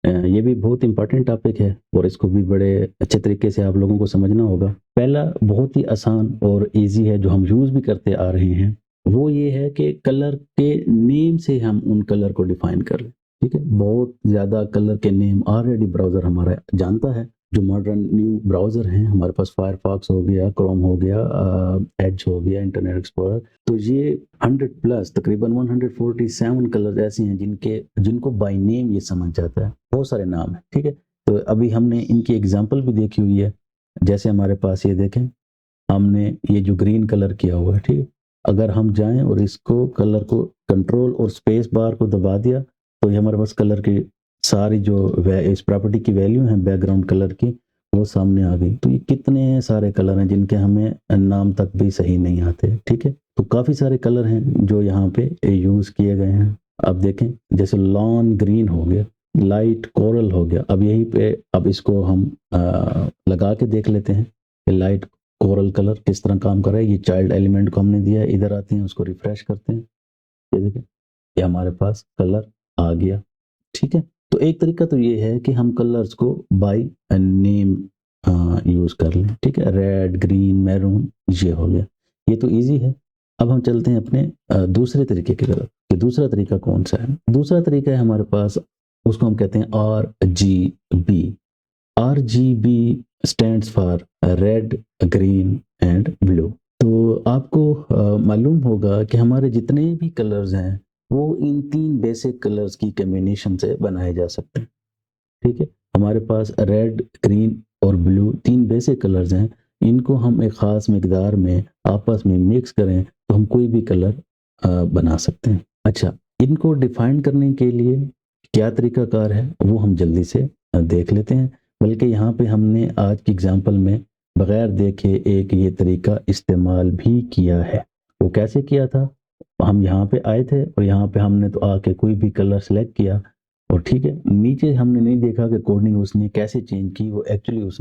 ये भी बहुत इंपॉर्टेंट टॉपिक है और इसको भी बड़े अच्छे तरीके से आप लोगों को समझना होगा। पहला बहुत ही आसान और ईजी है जो हम यूज़ भी करते आ रहे हैं, वो ये है कि कलर के नेम से हम उन कलर को डिफाइन कर लें। ठीक है, बहुत ज़्यादा कलर के नेम ऑलरेडी ब्राउज़र हमारा जानता है। जो मॉडर्न न्यू ब्राउज़र हैं हमारे पास, फायरफॉक्स हो गया, क्रोम हो गया, एज हो गया, इंटरनेट एक्सप्लोरर, तो ये 100 प्लस तकरीबन 147 कलर ऐसे हैं जिनको बाय नेम ये समझ जाता है। बहुत सारे नाम हैं, ठीक है। तो अभी हमने इनकी एग्जांपल भी देखी हुई है। जैसे हमारे पास ये देखें, हमने ये जो ग्रीन कलर किया हुआ है, ठीक है, अगर हम जाएं और इसको कलर को कंट्रोल और स्पेस बार को दबा दिया तो ये हमारे पास कलर की सारी जो इस प्रॉपर्टी की वैल्यू है बैकग्राउंड कलर की, वो सामने आ गई। तो ये कितने सारे कलर हैं जिनके हमें नाम तक भी सही नहीं आते। ठीक है, तो काफ़ी सारे कलर हैं जो यहाँ पे यूज़ किए गए हैं। अब देखें, जैसे लॉन ग्रीन हो गया, लाइट कोरल हो गया। अब यहीं पे अब इसको हम लगा के देख लेते हैं कि लाइट कोरल कलर किस तरह काम कर रहा है। ये चाइल्ड एलिमेंट को हमने दिया है, इधर आते हैं, उसको रिफ्रेश करते हैं, ये देखें, ये हमारे पास कलर आ गया। ठीक है, तो एक तरीका तो ये है कि हम कलर्स को बाय नेम यूज़ कर लें। ठीक है, रेड, ग्रीन, मैरून, ये हो गया, ये तो इजी है। अब हम चलते हैं अपने दूसरे तरीके की तरफ कि दूसरा तरीका कौन सा है। दूसरा तरीका है हमारे पास, उसको हम कहते हैं RGB। RGB stands for red, green and blue. तो आपको मालूम होगा कि हमारे जितने भी कलर्स हैं वो इन 3 बेसिक कलर्स की कॉम्बिनेशन से बनाए जा सकते हैं। ठीक है, हमारे पास रेड, ग्रीन और ब्लू 3 बेसिक कलर्स हैं। इनको हम एक ख़ास मिकदार में आपस में मिक्स करें तो हम कोई भी कलर बना सकते हैं। अच्छा, इनको डिफाइन करने के लिए क्या तरीकाकार है वो हम जल्दी से देख लेते हैं। बल्कि यहाँ पे हमने आज की एग्जांपल में बगैर देखे एक ये तरीका इस्तेमाल भी किया है। वो कैसे किया था? हम यहाँ पे आए थे और यहाँ पे हमने तो आके कोई भी कलर सेलेक्ट किया और ठीक है, नीचे हमने नहीं देखा कि कोडिंग उसने कैसे चेंज की। वो एक्चुअली उस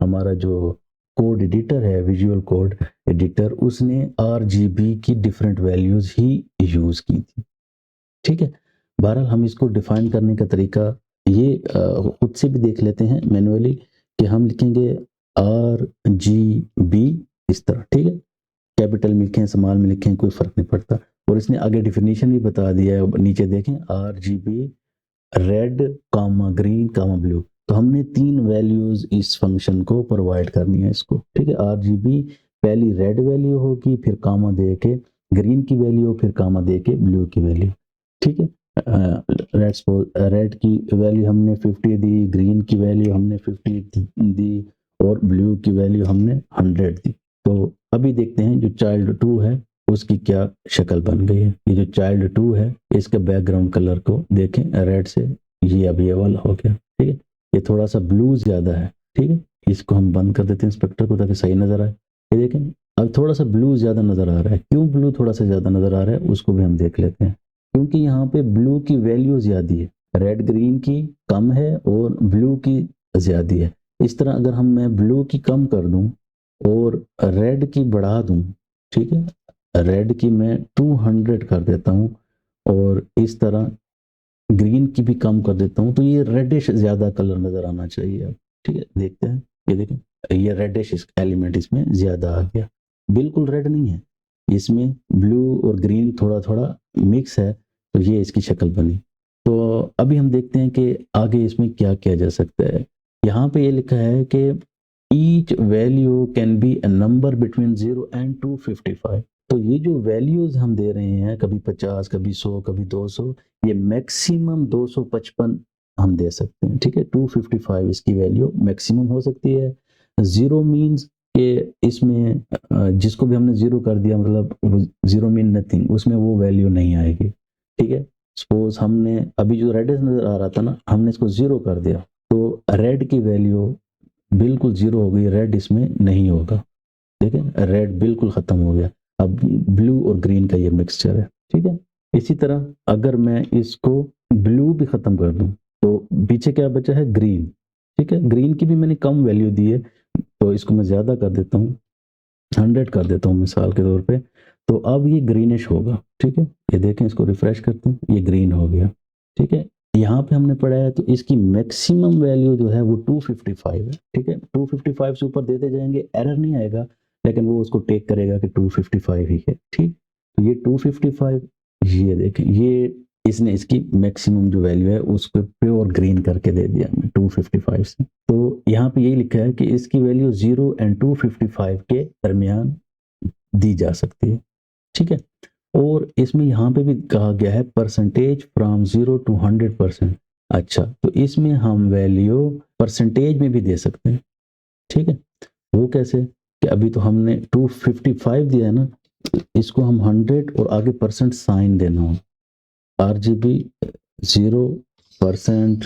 हमारा जो कोड एडिटर है, विजुअल कोड एडिटर, उसने RGB की डिफरेंट वैल्यूज ही यूज़ की थी। ठीक है, बहरहाल हम इसको डिफाइन करने का तरीका ये खुद से भी देख लेते हैं मैनुअली कि हम लिखेंगे RGB इस तरह। ठीक है, कैपिटल में लिखें, स्मॉल में लिखें, कोई फ़र्क नहीं पड़ता। और इसने आगे डिफिनीशन भी बता दिया है, नीचे देखें, RGB रेड कामा ग्रीन कामा ब्लू। तो हमने 3 वैल्यूज इस फंक्शन को प्रोवाइड करनी है इसको। ठीक है, RGB पहली रेड वैल्यू होगी, फिर कामा दे के ग्रीन की वैल्यू, फिर कामा दे के ब्लू की वैल्यू। ठीक है, रेड की वैल्यू हमने 50 दी, ग्रीन की वैल्यू हमने 50 दी और ब्लू की वैल्यू हमने 100 दी। तो अभी देखते हैं जो चाइल्ड 2 है उसकी क्या शक्ल बन गई है। ये जो चाइल्ड 2 है इसके बैकग्राउंड कलर को देखें, रेड से ये अब ये वाला हो गया। ठीक है, ये थोड़ा सा ब्लू ज्यादा है। ठीक है, इसको हम बंद कर देते हैं स्पेक्टर को ताकि सही नजर आए। ये देखें, अब थोड़ा सा ब्लू ज्यादा नजर आ रहा है। क्यों ब्लू थोड़ा सा ज्यादा नजर आ रहा है उसको भी हम देख लेते हैं। क्योंकि यहाँ पे ब्लू की वैल्यू ज्यादा है, रेड ग्रीन की कम है और ब्लू की ज्यादा है। इस तरह अगर मैं ब्लू की कम कर दूं और रेड की बढ़ा दूं, ठीक है, रेड की मैं 200 कर देता हूँ और इस तरह ग्रीन की भी कम कर देता हूँ, तो ये रेडिश ज्यादा कलर नजर आना चाहिए। अब ठीक है, देखते हैं, ये देखें, ये रेडिश एलिमेंट इसमें ज्यादा आ गया। बिल्कुल रेड नहीं है, इसमें ब्लू और ग्रीन थोड़ा थोड़ा मिक्स है, तो ये इसकी शक्ल बनी। तो अभी हम देखते हैं कि आगे इसमें क्या किया जा सकता है। यहाँ पे ये लिखा है कि each value can be a number between 0 and 255। तो ये जो वैल्यूज हम दे रहे हैं, कभी 50, कभी 100, कभी 200, ये मैक्सिमम 255 हम दे सकते हैं। ठीक है, 255 इसकी वैल्यू मैक्सिमम हो सकती है। 0 मीन्स कि इसमें जिसको भी हमने 0 कर दिया, मतलब 0 मीन नथिंग, उसमें वो वैल्यू नहीं आएगी। ठीक है, सपोज हमने अभी जो रेड नजर आ रहा था ना, हमने इसको 0 कर दिया तो रेड की वैल्यू बिल्कुल 0 हो गई, रेड इसमें नहीं होगा। देखें, रेड बिल्कुल खत्म हो गया। अब ब्लू और ग्रीन का ये मिक्सचर है। ठीक है, इसी तरह अगर मैं इसको ब्लू भी खत्म कर दूं तो पीछे क्या बचा है, ग्रीन। ठीक है, ग्रीन की भी मैंने कम वैल्यू दी है तो इसको मैं ज्यादा कर देता हूँ, 100 कर देता हूँ मिसाल के तौर पे। तो अब ये ग्रीनिश होगा। ठीक है, ये देखें, इसको रिफ्रेश करते हैं, ये ग्रीन हो गया। ठीक है, यहाँ पे हमने पढ़ा है तो इसकी मैक्सिमम वैल्यू जो है वो 255 है, ठीक है। 255 से ऊपर देते जाएंगे, एरर नहीं आएगा, लेकिन वो उसको टेक करेगा कि 255 ही है, ठीक। तो ये 255, ये देखें, ये इसने इसकी मैक्सिमम जो वैल्यू है उसको प्योर ग्रीन करके दे दिया हमें 255 से। तो यहाँ पे यही लिखा है कि इसकी वैल्यू 0 एंड 255 के दरमियान दी जा सकती है, ठीक है। और इसमें यहाँ पे भी कहा गया है परसेंटेज फ्रॉम 0 टू 100%। अच्छा, तो इसमें हम वैल्यू परसेंटेज में भी दे सकते हैं, ठीक है। वो कैसे कि अभी तो हमने 255 दिया है ना, इसको हम 100 और आगे परसेंट साइन देना हो, RGB 0%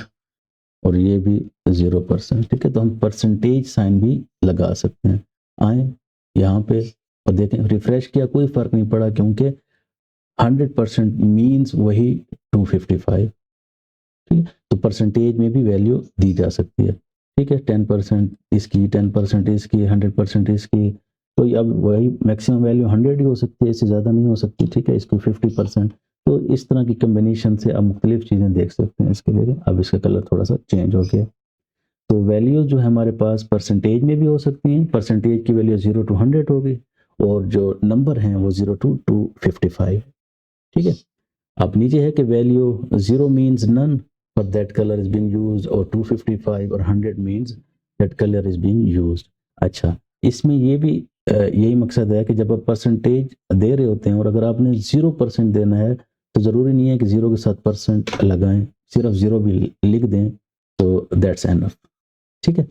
और ये भी 0%, ठीक है। तो हम परसेंटेज साइन भी लगा सकते हैं। आए यहाँ पे और देखें, रिफ्रेश किया, कोई फर्क नहीं पड़ा क्योंकि 100% मीन्स वही 255, ठीक है। तो परसेंटेज में भी वैल्यू दी जा सकती है, ठीक है। 10% इसकी, 10% इसकी, 100% इसकी, तो अब वही मैक्सिमम वैल्यू 100 ही हो सकती है, इससे ज़्यादा नहीं हो सकती, ठीक है। इसको 50%, तो इस तरह की कम्बिनेशन से आप मुख्तलिफ चीज़ें देख सकते हैं। इसके देखें, अब इसका कलर थोड़ा सा चेंज हो गया। तो वैल्यूज जो है हमारे पास परसेंटेज में भी हो सकती हैं, परसेंटेज की वैल्यू 0 टू 100 होगी, और जो नंबर हैं वो 0 टू 255, ठीक है। अब नीचे है कि value 0 means none for that colour is being used, और 255 और 100 means that colour is being used. अच्छा, इसमें ये भी यही मकसद है कि जब आप परसेंटेज दे रहे होते हैं और अगर आपने 0% देना है तो ज़रूरी नहीं है कि 0 के साथ परसेंट लगाएं, सिर्फ 0 भी लिख दें तो दैट्स एनफ, ठीक है।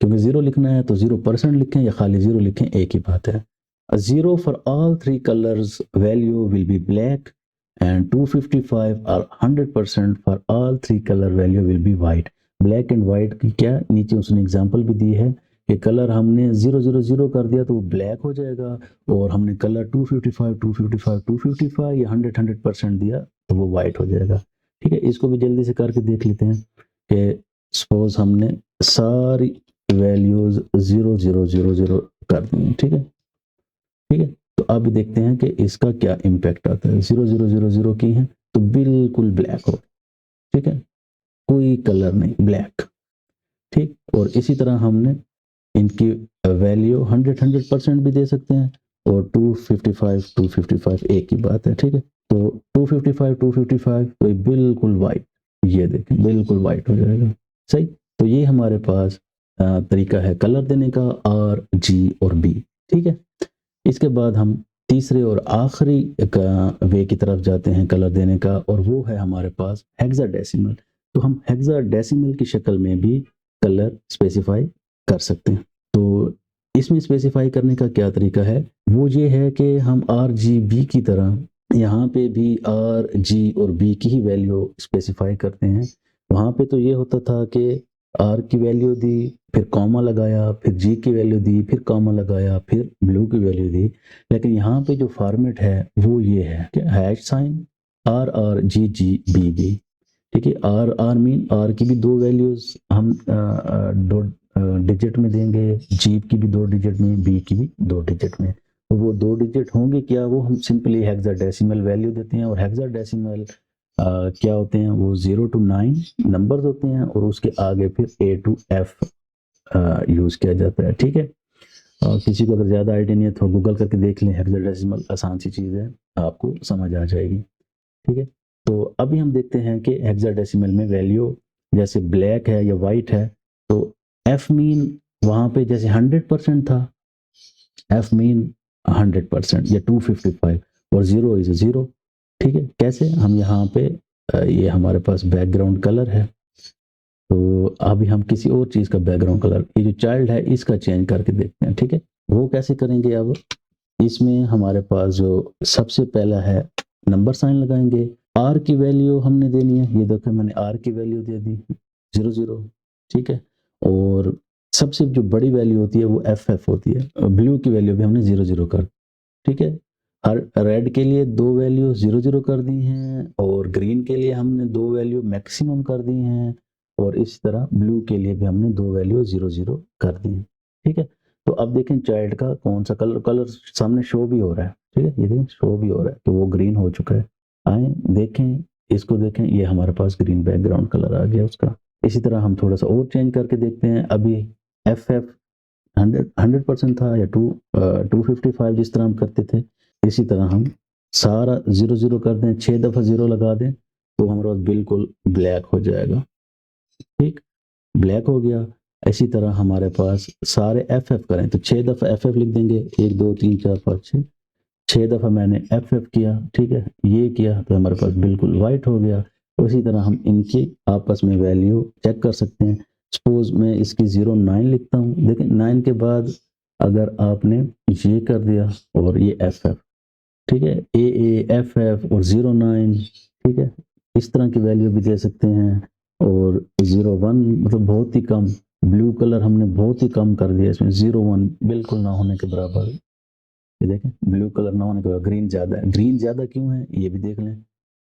क्योंकि 0 लिखना है तो 0% लिखें या खाली 0 लिखें, एक ही बात है। A 0 for all three colors value will be black, and 255 or 100% for all three color value will be white. Black and white की क्या नीचे उसने एग्जांपल भी दी है कि कलर हमने 000 कर दिया तो वो ब्लैक हो जाएगा, और हमने कलर 255 255 255 या 100% दिया तो वो वाइट हो जाएगा, ठीक है। इसको भी जल्दी से करके देख लेते हैं कि सपोज हमने सारी वैल्यूज 0000 कर दी, ठीक है, ठीक है। तो अब देखते हैं कि इसका क्या इम्पैक्ट आता है। 0000 की है तो बिल्कुल ब्लैक हो, ठीक है, कोई कलर नहीं, ब्लैक, ठीक। और इसी तरह हमने इनकी वैल्यू 100% भी दे सकते हैं, और 255 एक ही बात है, ठीक है। तो 255 तो बिल्कुल वाइट, ये देखें बिल्कुल वाइट हो जाएगा, सही। तो ये हमारे पास तरीका है कलर देने का, R, G और B, ठीक है। इसके बाद हम तीसरे और आखिरी वे की तरफ जाते हैं कलर देने का, और वो है हमारे पास हेक्साडेसिमल। तो हम हेक्साडेसिमल की शक्ल में भी कलर स्पेसिफाई कर सकते हैं। तो इसमें स्पेसिफाई करने का क्या तरीका है, वो ये है कि हम RGB की तरह यहाँ पे भी R, G और B की ही वैल्यू स्पेसिफाई करते हैं। वहाँ पे तो ये होता था कि R की वैल्यू दी, फिर कॉमा लगाया, फिर G की वैल्यू दी, फिर कॉमा लगाया, फिर ब्लू की वैल्यू दी। लेकिन यहाँ पे जो फॉर्मेट है वो ये है कि हैश साइन RRGGBB, ठीक है। R मीन R की भी दो वैल्यूज हम दो डिजिट में देंगे, G की भी 2 डिजिट में, B की भी 2 डिजिट में। तो वो 2 डिजिट होंगे क्या, वो हम सिंपली हेक्साडेसिमल वैल्यू देते हैं, और हेक्साडेसिमल क्या होते हैं, वो 0 to 9 नंबर्स होते हैं, और उसके आगे फिर A to F यूज किया जाता है, ठीक है। किसी को अगर ज़्यादा आइडिया नहीं है तो गूगल करके देख लें, हेक्साडेसिमल आसान सी चीज़ है, आपको समझ आ जाएगी, ठीक है। तो अभी हम देखते हैं कि हेक्साडेसिमल में वैल्यू जैसे ब्लैक है या वाइट है, तो एफ मीन वहाँ पे जैसे 100% था, एफ मीन 100% या 255, और 0 इज 0, ठीक है। कैसे, हम यहाँ पे ये हमारे पास बैकग्राउंड कलर है, तो अभी हम किसी और चीज़ का बैकग्राउंड कलर, ये जो चाइल्ड है इसका चेंज करके देखते हैं, ठीक है। वो कैसे करेंगे, अब इसमें हमारे पास जो सबसे पहला है नंबर साइन लगाएंगे, R की वैल्यू हमने देनी है, ये देखो मैंने R की वैल्यू दे दी 00, ठीक है। और सबसे जो बड़ी वैल्यू होती है वो FF होती है, ब्लू की वैल्यू भी हमने 00 कर, ठीक है। हर रेड के लिए 2 वैल्यू 00 कर दी हैं, और ग्रीन के लिए हमने 2 वैल्यू मैक्सिमम कर दी हैं, और इस तरह ब्लू के लिए भी हमने 2 वैल्यू 00 कर दी हैं, ठीक है। तो अब देखें चाइल्ड का कौन सा कलर सामने शो भी हो रहा है, ठीक है, ये देखें शो भी हो रहा है, तो वो ग्रीन हो चुका है। आए देखें इसको देखें, ये हमारे पास ग्रीन बैकग्राउंड कलर आ गया उसका। इसी तरह हम थोड़ा सा और चेंज करके देखते हैं। अभी FF 100% था या 255 जिस तरह हम करते थे, इसी तरह हम सारा 0 कर दें, 6 दफ़ा 0 लगा दें तो हमारा बिल्कुल ब्लैक हो जाएगा। ठीक, ब्लैक हो गया। इसी तरह हमारे पास सारे FF करें तो 6 दफ़ा FF लिख देंगे, 1 2 3 4 5 6 दफ़ा मैंने FF किया, ठीक है, ये किया तो हमारे पास बिल्कुल वाइट हो गया। उसी तरह हम इनकी आपस में वैल्यू चेक कर सकते हैं। सपोज मैं इसकी 09 लिखता हूँ, देखिए 9 के बाद अगर आपने ये कर दिया और ये FF, ठीक है, AA FF और 09, ठीक है, इस तरह की वैल्यू भी दे सकते हैं। और 01 मतलब बहुत ही कम, ब्लू कलर हमने बहुत ही कम कर दिया इसमें, 01 बिल्कुल ना होने के बराबर। ये देखें, ब्लू कलर ना होने के बाद ग्रीन ज़्यादा है। ग्रीन ज़्यादा क्यों है ये भी देख लें।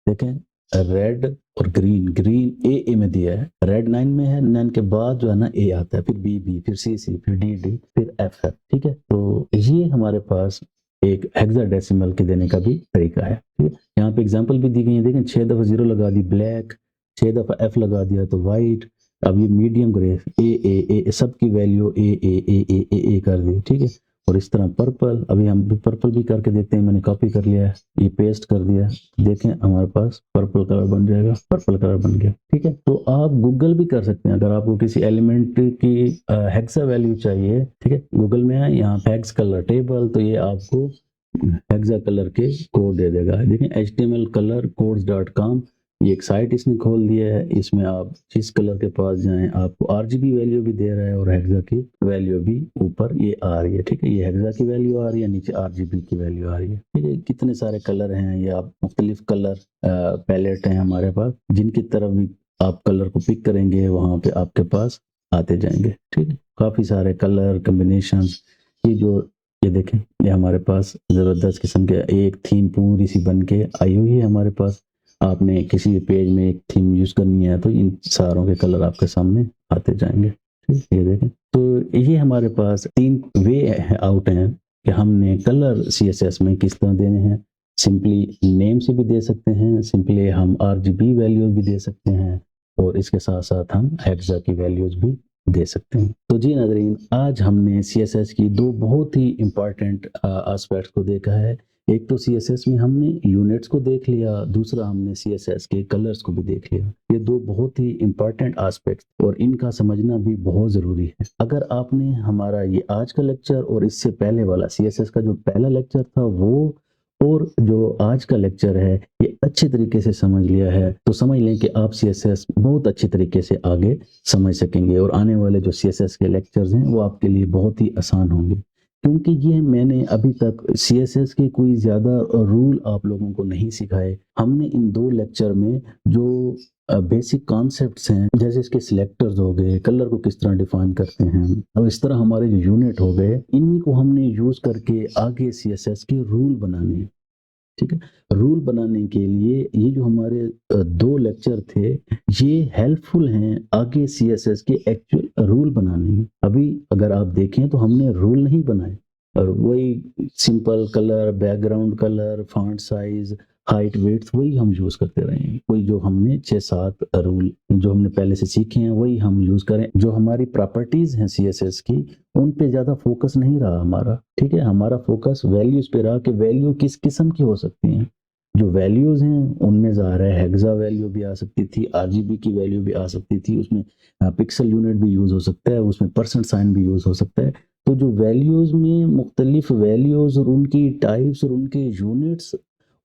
देखें, रेड और ग्रीन, ग्रीन ए में दिया है, रेड 9 में है, 9 के बाद जो है ना ए आता है, फिर बी, फिर सी, फिर डी, फिर एफ। ठीक है, तो ये हमारे पास एक हेक्साडेसिमल के देने का भी तरीका है। ठीक है, यहाँ पे एग्जांपल भी दी गई है। देखें, 6 दफ़ा 0 लगा दी ब्लैक, 6 दफ़ा एफ लगा दिया तो वाइट। अब ये मीडियम ग्रे, ए सबकी वैल्यू ए कर दी। ठीक है, और इस तरह पर्पल, अभी हम पर्पल भी करके देखते हैं। मैंने कॉपी कर लिया है, ये पेस्ट कर दिया, देखें हमारे पास पर्पल कलर बन जाएगा, पर्पल कलर बन गया। ठीक है, तो आप गूगल भी कर सकते हैं अगर आपको किसी एलिमेंट की हेक्सा वैल्यू चाहिए। ठीक है, गूगल में है यहाँ हेक्स कलर टेबल, तो ये आपको हेक्सा कलर के कोड दे देगा। देखें, htmlcolorcodes.com, ये एक साइट इसने खोल दिया है। इसमें आप जिस कलर के पास जाएं आपको RGB वैल्यू भी दे रहा है और हेक्सा की वैल्यू भी ऊपर ये आ रही है। ठीक है, ये हेक्सा की वैल्यू आ रही है, नीचे RGB की वैल्यू आ रही है। ठीक है, कितने सारे कलर हैं, ये आप मुख्तलिफ कलर पैलेट हैं हमारे पास, जिनकी तरफ भी आप कलर को पिक करेंगे वहां पे आपके पास आते जाएंगे। ठीक है, काफी सारे कलर कॉम्बिनेशन, ये देखें, ये हमारे पास जबरदस्त किस्म के एक थीम पूरी सी बन के आई हुई है हमारे पास। आपने किसी भी पेज में एक थीम यूज करनी है तो इन सारों के कलर आपके सामने आते जाएंगे। ठीक, ये देखें, तो ये हमारे पास 3 वे आउट हैं कि हमने कलर CSS में किस तरह देने हैं। सिंपली नेम से भी दे सकते हैं, सिंपली हम RGB वैल्यूज भी दे सकते हैं, और इसके साथ साथ हम हेक्सा की वैल्यूज भी दे सकते हैं। तो जी नाज़रीन, आज हमने CSS की 2 बहुत ही इम्पॉर्टेंट एस्पेक्ट्स को देखा है। एक तो CSS में हमने यूनिट्स को देख लिया, दूसरा हमने CSS के कलर्स को भी देख लिया। ये 2 बहुत ही इम्पॉर्टेंट एस्पेक्ट्स और इनका समझना भी बहुत ज़रूरी है। अगर आपने हमारा ये आज का लेक्चर और इससे पहले वाला CSS का जो पहला लेक्चर था वो और जो आज का लेक्चर है ये अच्छे तरीके से समझ लिया है, तो समझ लें कि आप CSS बहुत अच्छे तरीके से आगे समझ सकेंगे, और आने वाले जो CSS के लेक्चर्स हैं वो आपके लिए बहुत ही आसान होंगे। क्योंकि ये मैंने अभी तक CSS के कोई ज़्यादा रूल आप लोगों को नहीं सिखाए। हमने इन 2 लेक्चर में जो बेसिक कॉन्सेप्ट्स हैं, जैसे इसके सिलेक्टर्स हो गए, कलर को किस तरह डिफाइन करते हैं, और इस तरह हमारे जो यूनिट हो गए, इन्हीं को हमने यूज़ करके आगे CSS के रूल बनाने हैं। ठीक है, रूल बनाने के लिए ये जो हमारे 2 लेक्चर थे ये हेल्पफुल हैं आगे CSS के एक्चुअल रूल बनाने में। अभी अगर आप देखें तो हमने रूल नहीं बनाए, और वही simple colour, background colour, font size, height, width वही हम यूज करते रहे हैं। वही जो हमने 6-7 रूल जो हमने पहले से सीखे हैं वही हम यूज करें। जो हमारी प्रॉपर्टीज हैं CSS की, उन पे ज्यादा फोकस नहीं रहा हमारा। ठीक है, हमारा फोकस वैल्यूज पे रहा कि वैल्यू किस किस्म की हो सकती हैं। जो वैल्यूज हैं उनमें ज़ाहिर है हेक्सा वैल्यू भी आ सकती थी, RGB की वैल्यू भी आ सकती थी, उसमें पिक्सल यूनिट भी यूज हो सकता है, उसमें परसेंट साइन भी यूज हो सकता है। तो जो वैल्यूज में मुख्तलिफ वैल्यूज और उनकी टाइप्स और उनके यूनिट्स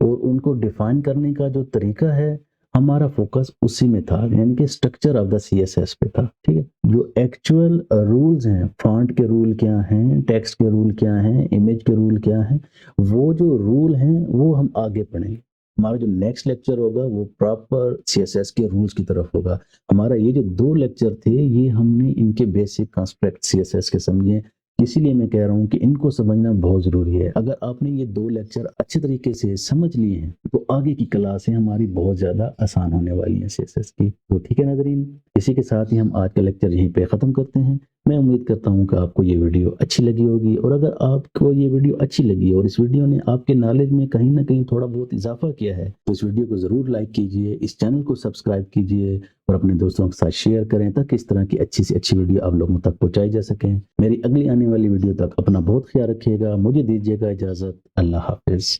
और उनको डिफाइन करने का जो तरीका है, हमारा फोकस उसी में था, यानी कि स्ट्रक्चर ऑफ द CSS पे था। ठीक है, जो एक्चुअल रूल्स हैं, फॉन्ट के रूल क्या हैं, टेक्स्ट के रूल क्या हैं, इमेज के रूल क्या हैं, वो जो रूल हैं वो हम आगे पढ़ेंगे। हमारा जो नेक्स्ट लेक्चर होगा वो प्रॉपर CSS के रूल्स की तरफ होगा। हमारा ये जो 2 लेक्चर थे ये हमने इनके बेसिक कॉन्सेप्ट CSS के समझे, इसीलिए मैं कह रहा हूँ कि इनको समझना बहुत ज़रूरी है। अगर आपने ये 2 लेक्चर अच्छे तरीके से समझ लिए हैं तो आगे की क्लासें हमारी बहुत ज़्यादा आसान होने वाली हैं CSS की। तो ठीक है नाज़रीन, इसी के साथ ही हम आज का लेक्चर यहीं पे ख़त्म करते हैं। मैं उम्मीद करता हूँ कि आपको ये वीडियो अच्छी लगी होगी, और अगर आपको ये वीडियो अच्छी लगी और इस वीडियो ने आपके नॉलेज में कहीं ना कहीं थोड़ा बहुत इजाफा किया है, तो इस वीडियो को ज़रूर लाइक कीजिए, इस चैनल को सब्सक्राइब कीजिए और अपने दोस्तों के साथ शेयर करें ताकि इस तरह की अच्छी से अच्छी वीडियो आप लोगों तक पहुँचाई जा सकें। मेरी अगली आने वाली वीडियो तक अपना बहुत ख्याल रखिएगा। मुझे दीजिएगा इजाज़त। अल्लाह हाफिज़।